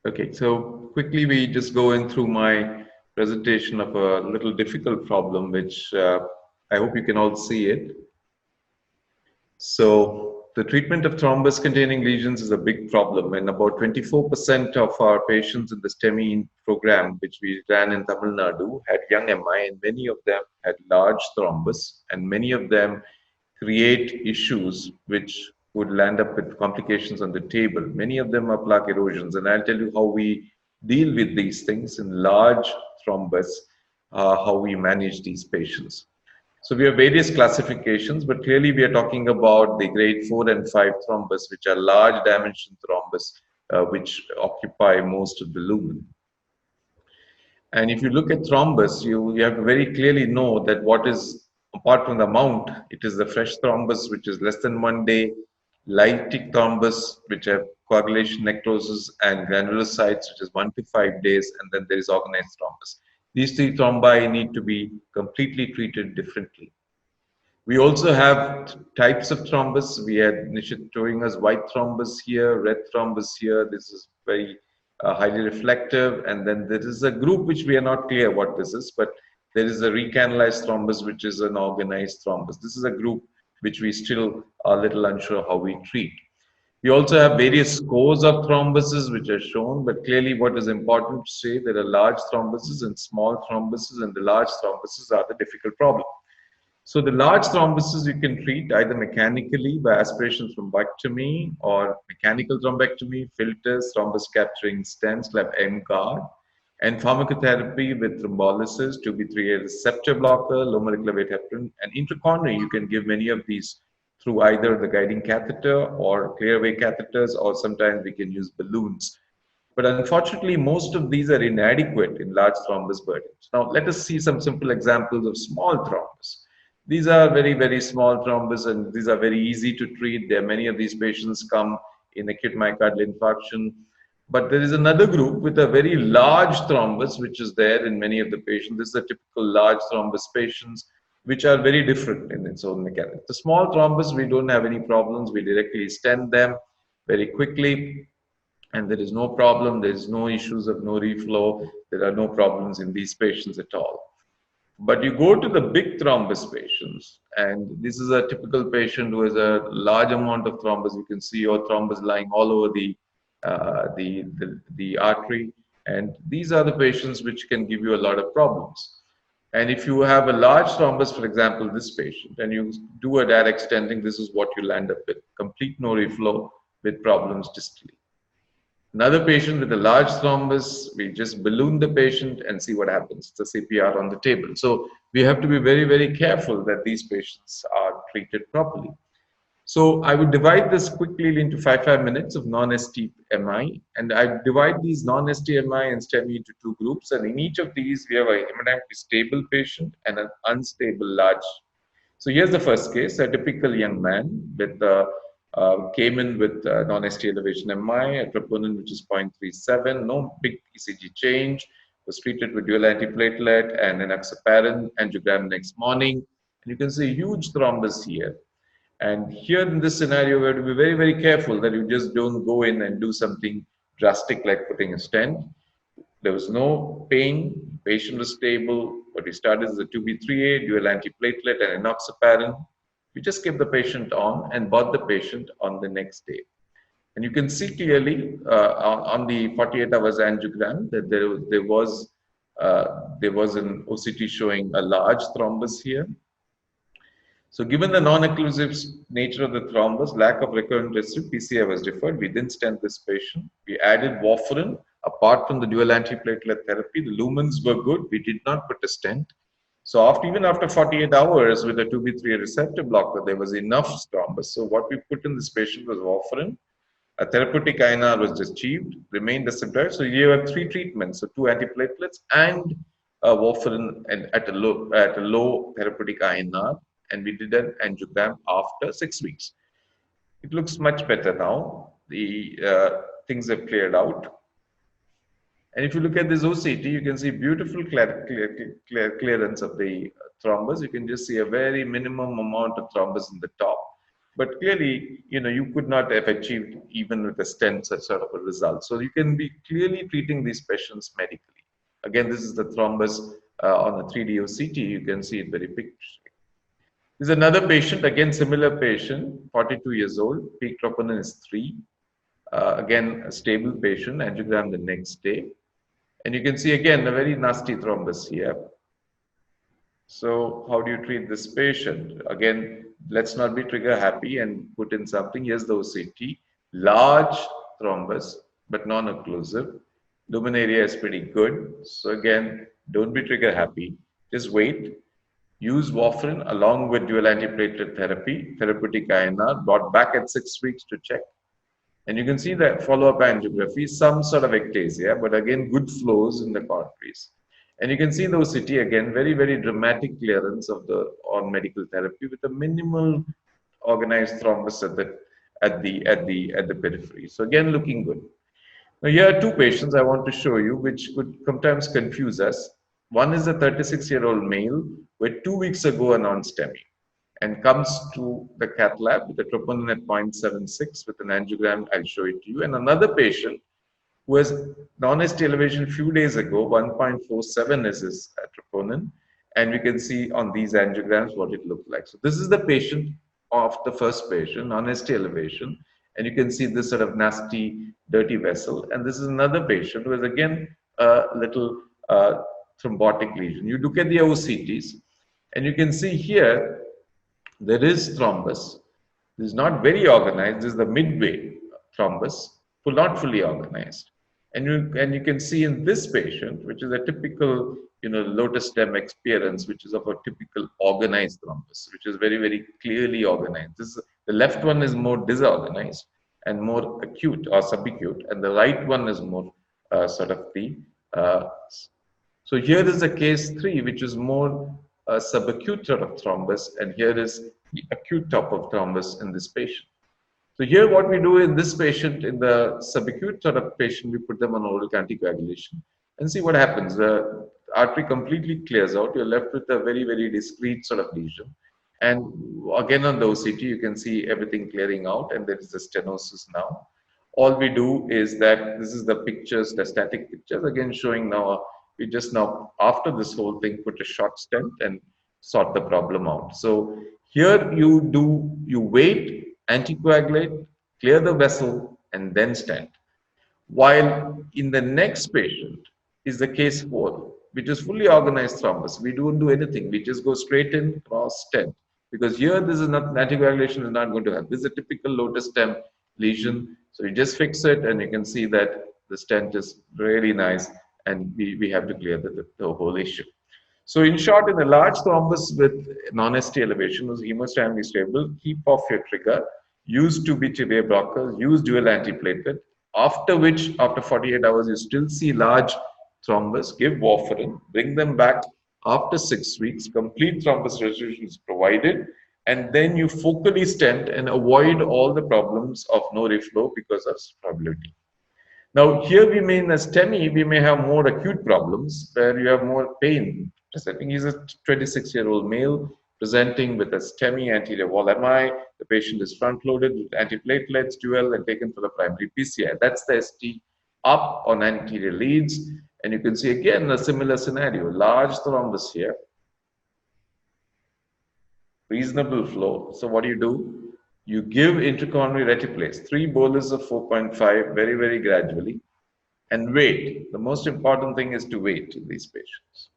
Okay, so quickly we just go in through my presentation of a little difficult problem, which I hope you can all see it. So the treatment of thrombus containing lesions is a big problem, and about 24% of our patients in the STEMI program, which we ran in Tamil Nadu, had young MI, and many of them had large thrombus, and many of them create issues which would land up with complications on the table. Many of them are plaque erosions, and I'll tell you how we deal with these things in large thrombus, how we manage these patients. So we have various classifications, but clearly we are talking about the grade 4 and 5 thrombus, which are large dimension thrombus, which occupy most of the lumen. And if you look at thrombus, you have to very clearly know that what is, apart from the amount, it is the fresh thrombus, which is less than 1 day, lytic thrombus, which have coagulation necrosis, and granulocytes, which is 1 to 5 days, and then there is organized thrombus. These three thrombi need to be completely treated differently. We also have types of thrombus. We had Nishit showing us white thrombus here, red thrombus here. This is very highly reflective. And then there is a group which we are not clear what this is, but there is a recanalized thrombus, which is an organized thrombus. This is a group which we still are a little unsure how we treat. We also have various scores of thrombuses which are shown, but clearly what is important to say, there are large thrombuses and small thrombuses, and the large thrombuses are the difficult problem. So the large thrombosis you can treat either mechanically by aspiration thrombectomy or mechanical thrombectomy, filters, thrombus capturing stents like M-guard, and pharmacotherapy with thrombolysis, 2B3A receptor blocker, low molecular weight heparin, and intracoronary. You can give many of these through either the guiding catheter or clearway catheters, or sometimes we can use balloons. But unfortunately, most of these are inadequate in large thrombus burdens. Now, let us see some simple examples of small thrombus. These are very, very small thrombus, and these are very easy to treat. There are many of these patients come in acute myocardial infarction. But there is another group with a very large thrombus, which is there in many of the patients. This is a typical large thrombus patients, which are very different in its own mechanics. The small thrombus, we don't have any problems. We directly stent them very quickly, and there is no problem. There is no issues of no reflow. There are no problems in these patients at all. But you go to the big thrombus patients, and this is a typical patient who has a large amount of thrombus. You can see your thrombus lying all over the artery, and these are the patients which can give you a lot of problems. And if you have a large thrombus, for example, this patient, and you do a direct stenting, this is what you land up with: complete no reflow with problems distally. Another patient with a large thrombus, we just balloon the patient and see what happens. It's a CPR on the table. So we have to be very, very careful that these patients are treated properly. So I would divide this quickly into 5 minutes of non-ST MI, and I divide these non-ST MI and STEMI into two groups. And in each of these, we have a hemodynamically stable patient and an unstable large. So here's the first case: a typical young man with came in with non-ST elevation MI, a troponin which is 0.37, no big ECG change, was treated with dual antiplatelet and enoxaparin, angiogram next morning. And you can see huge thrombus here. And here in this scenario, we have to be very, very careful that you just don't go in and do something drastic like putting a stent. There was no pain, patient was stable. What we started is a 2B3A, dual antiplatelet, and enoxaparin. We just kept the patient on and brought the patient on the next day. And you can see clearly on the 48 hours angiogram that there was an OCT showing a large thrombus here. So given the non-occlusive nature of the thrombus, lack of recurrent residue, PCI was deferred. We didn't stent this patient. We added warfarin. Apart from the dual antiplatelet therapy, the lumens were good. We did not put a stent. So even after 48 hours with a 2B3 receptor blocker, there was enough thrombus. So what we put in this patient was warfarin. A therapeutic INR was achieved, remained asymptomatic. So you have three treatments, so two antiplatelets and warfarin at a low therapeutic INR. And we did an angiogram after 6 weeks. It looks much better now. The things have cleared out. And if you look at this OCT, you can see beautiful clearance of the thrombus. You can just see a very minimum amount of thrombus in the top. But clearly, you could not have achieved even with a stent such sort of a result. So you can be clearly treating these patients medically. Again, this is the thrombus on a 3D OCT. You can see it very picture. There's another patient, again similar patient, 42 years old, peak troponin is 3. Again, a stable patient, angiogram the next day. And you can see again a very nasty thrombus here. So how do you treat this patient? Again, let's not be trigger happy and put in something. Here's the OCT, large thrombus, but non-occlusive. Lumen area is pretty good. So again, don't be trigger happy. Just wait. Use warfarin along with dual antiplatelet therapy, therapeutic INR, brought back at 6 weeks to check. And you can see that follow-up angiography, some sort of ectasia, but again, good flows in the arteries. And you can see the OCT again, very, very dramatic clearance of the on medical therapy with a minimal organized thrombus at the periphery. So again, looking good. Now here are two patients I want to show you, which could sometimes confuse us. One is a 36-year-old male who 2 weeks ago announced STEMI and comes to the cath lab with a troponin at 0.76 with an angiogram. I'll show it to you. And another patient who has non-ST elevation a few days ago, 1.47 is his troponin. And we can see on these angiograms what it looked like. So this is the patient of the first patient, non-ST elevation. And you can see this sort of nasty, dirty vessel. And this is another patient who has again a little thrombotic lesion. You look at the OCTs, and you can see here there is thrombus. This is not very organized. This is the midway thrombus, not fully organized. And you can see in this patient, which is a typical lotus stem experience, which is of a typical organized thrombus, which is very, very clearly organized. The left one is more disorganized and more acute or subacute, and the right one is more sort of the. So here is a case 3, which is more subacute sort of thrombus, and here is the acute top of thrombus in this patient. So here what we do in this patient, in the subacute sort of patient, we put them on oral anticoagulation and see what happens. The artery completely clears out. You're left with a very, very discrete sort of lesion. And again on the OCT, you can see everything clearing out, and there is a stenosis now. All we do is that this is the pictures, the static pictures, again showing now, we just now, after this whole thing, put a short stent and sort the problem out. So here you wait, anticoagulate, clear the vessel, and then stent. While in the next patient is the case 4, which is fully organized thrombus. We don't do anything. We just go straight in, cross, stent. Because here, this is not, anticoagulation is not going to help. This is a typical lotus stem lesion. So you just fix it, and you can see that the stent is really nice, and we have to clear the whole issue. So in short, in a large thrombus with non-ST elevation, who's hemodynamically stable, keep off your trigger, use 2B-TBA blockers, use dual antiplatelet, after which, after 48 hours, you still see large thrombus, give warfarin, bring them back after 6 weeks, complete thrombus resolution is provided, and then you focally stent and avoid all the problems of no reflow because of stability. Now, here we may in a STEMI, we may have more acute problems where you have more pain. I think he's a 26-year-old male presenting with a STEMI anterior wall MI. The patient is front-loaded with antiplatelets, dual, and taken for the primary PCI. That's the ST up on anterior leads. And you can see again a similar scenario, large thrombus here, reasonable flow. So what do? You give intracoronary reticulase, 3 bolus of 4.5 very, very gradually, and wait. The most important thing is to wait in these patients.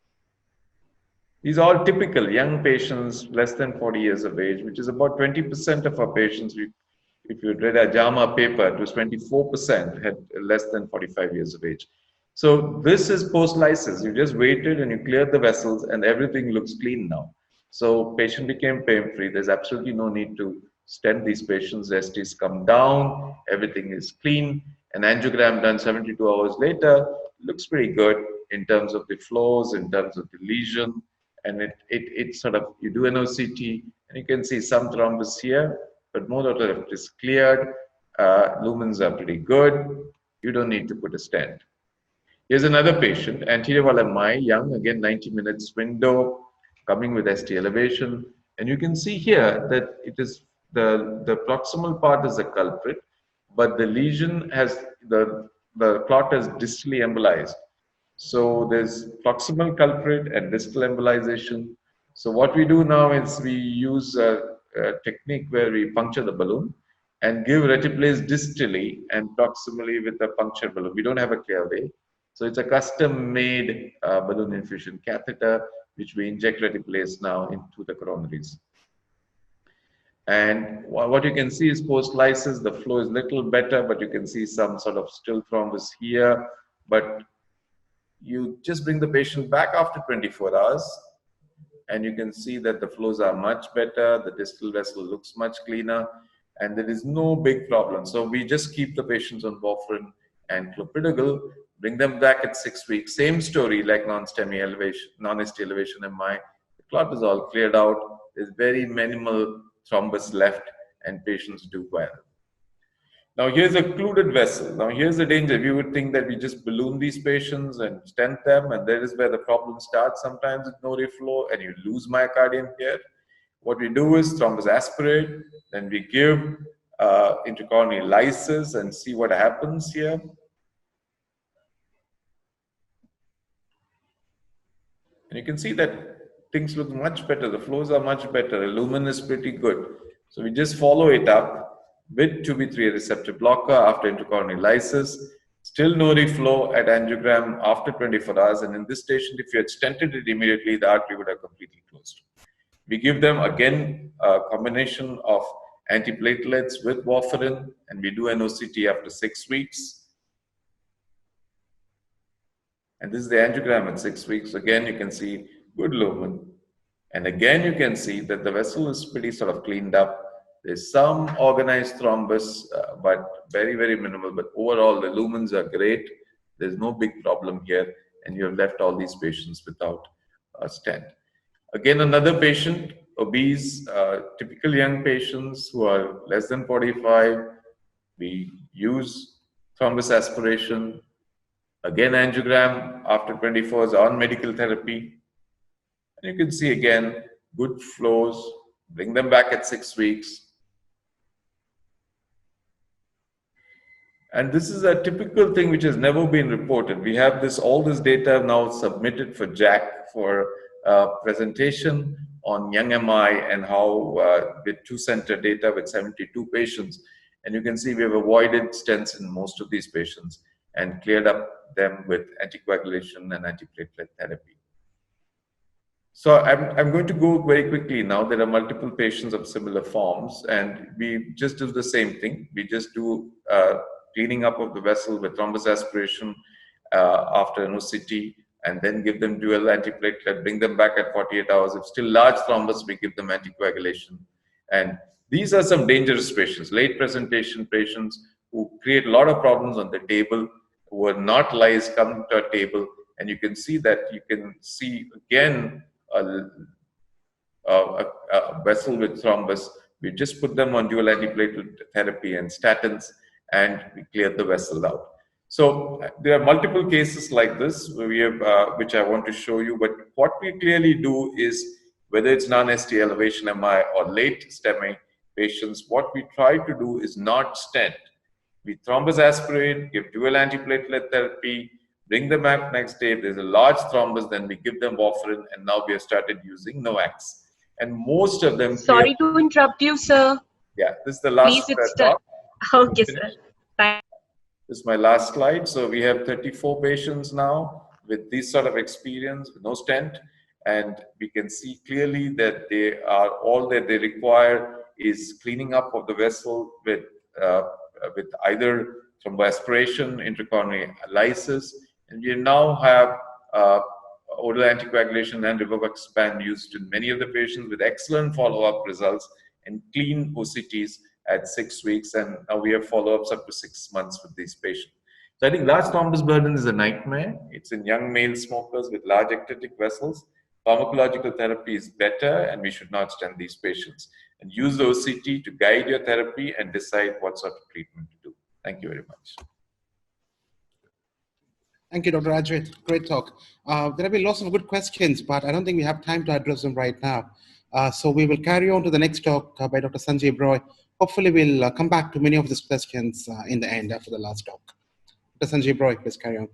These are all typical young patients, less than 40 years of age, which is about 20% of our patients. If you read a JAMA paper, it was 24% had less than 45 years of age. So this is post-lysis. You just waited and you cleared the vessels and everything looks clean now. So patient became pain-free. There's absolutely no need to stent these patients. The STs come down, everything is clean. An angiogram done 72 hours later looks pretty good in terms of the flows, in terms of the lesion. And it sort of, you do an OCT and you can see some thrombus here, but more of it is cleared. Lumens are pretty good. You don't need to put a stent. Here's another patient, anterior wall MI, young, again 90 minutes window, coming with ST elevation. And you can see here that it is the proximal part is the culprit, but the lesion has the clot has distally embolized. So there's proximal culprit and distal embolization. So what we do now is we use a technique where we puncture the balloon and give reticulase distally and proximally with a puncture balloon. We don't have a KLA. So it's a custom-made balloon infusion catheter, which we inject reticulase now into the coronaries. And what you can see is post-lysis, the flow is little better, but you can see some sort of still thrombus here. But you just bring the patient back after 24 hours, and you can see that the flows are much better, the distal vessel looks much cleaner, and there is no big problem. So we just keep the patients on warfarin and clopidogrel, bring them back at 6 weeks. Same story like non-STEMI elevation, non-ST elevation MI. The clot is all cleared out. There's very minimal thrombus left, and patients do well. Now here's a occluded vessel. Now here's the danger. We would think that we just balloon these patients and stent them, and there is where the problem starts sometimes with no reflow, and you lose myocardium here. What we do is thrombus aspirate, then we give intracoronary lysis and see what happens here. And you can see that things look much better. The flows are much better. The lumen is pretty good. So we just follow it up with 2B3 receptor blocker after intracoronary lysis. Still no reflow at angiogram after 24 hours. And in this patient, if you had stented it immediately, the artery would have completely closed. We give them again a combination of antiplatelets with warfarin, and we do an OCT after 6 weeks. And this is the angiogram at 6 weeks. Again, you can see good lumen. And again, you can see that the vessel is pretty sort of cleaned up. There's some organized thrombus, but very, very minimal. But overall, the lumens are great. There's no big problem here. And you have left all these patients without a stent. Again, another patient, obese, typical young patients who are less than 45. We use thrombus aspiration. Again, angiogram after 24 hours on medical therapy. And you can see again, good flows. Bring them back at 6 weeks. And this is a typical thing which has never been reported. We have all this data now submitted for JAC for presentation on young MI and how with 2-center data with 72 patients. And you can see we have avoided stents in most of these patients and cleared up them with anticoagulation and antiplatelet therapy. So I'm going to go very quickly now. There are multiple patients of similar forms, and we just do the same thing. We just do cleaning up of the vessel with thrombus aspiration after an OCT, and then give them dual antiplatelet, bring them back at 48 hours. If still large thrombus, we give them anticoagulation. And these are some dangerous patients, late presentation patients who create a lot of problems on the table, who are not lysed, come to our table, and you can see that again a vessel with thrombus. We just put them on dual antiplatelet therapy and statins, and we clear the vessel out. So there are multiple cases like this we have, which I want to show you. But what we clearly do is, whether it's non-ST elevation MI or late STEMI patients, what we try to do is not stent. We thrombus aspirate, give dual antiplatelet therapy, bring them back next day. If there's a large thrombus, then we give them warfarin, and now we have started using NOACs. And most of them— Sorry to interrupt you, sir. Yeah, this is the last talk. Okay, sir. This is my last slide. So we have 34 patients now with this sort of experience, with no stent, and we can see clearly that all that they require is cleaning up of the vessel with either thromboaspiration, intracoronary lysis, and we now have oral anticoagulation and rivaroxaban used in many of the patients with excellent follow-up results and clean OCTs at 6 weeks, and now we have follow-ups up to 6 months with these patients. So I think large thrombus burden is a nightmare. It's in young male smokers with large ectatic vessels. Pharmacological therapy is better, and we should not stent these patients. And use the OCT to guide your therapy and decide what sort of treatment to do. Thank you very much. Thank you, Dr. Ajit. Great talk. There have been lots of good questions, but I don't think we have time to address them right now. So we will carry on to the next talk by Dr. Sanjay Roy. Hopefully, we'll come back to many of these questions in the end after the last talk. Dr. Sanjay Roy, please carry on.